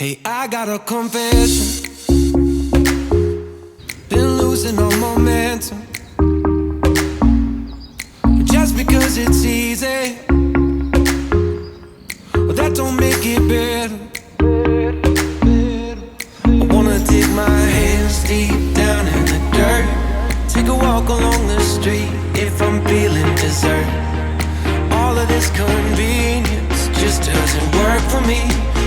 Hey, I got a confession. Been losing all momentum. Just because it's easy, well, that don't make it better. I wanna dig my hands deep down in the dirt. Take a walk along the street if I'm feeling dessert. All of this convenience just doesn't work for me.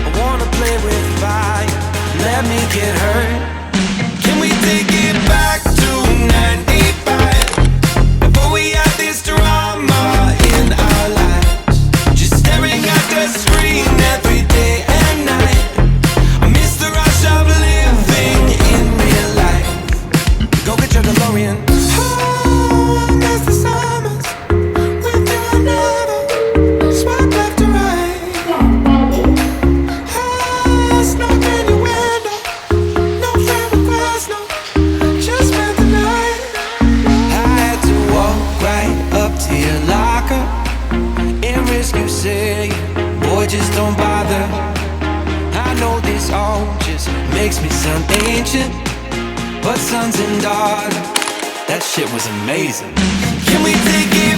I wanna play with fire, let me get hurt. Can we take it back to 95? Before we had this drama in our lives, just staring at the screen every day and night. I miss the rush of living in real life. Go get your DeLorean. Oh, I miss the summers when you were never swipe left to right. Ah, snow in your window, no friend request, no, just spent the night. I had to walk right up to your locker and risk you saying, boy, just don't bother. I know this all just makes me sound ancient, but sons and daughters, that shit was amazing. Can we take it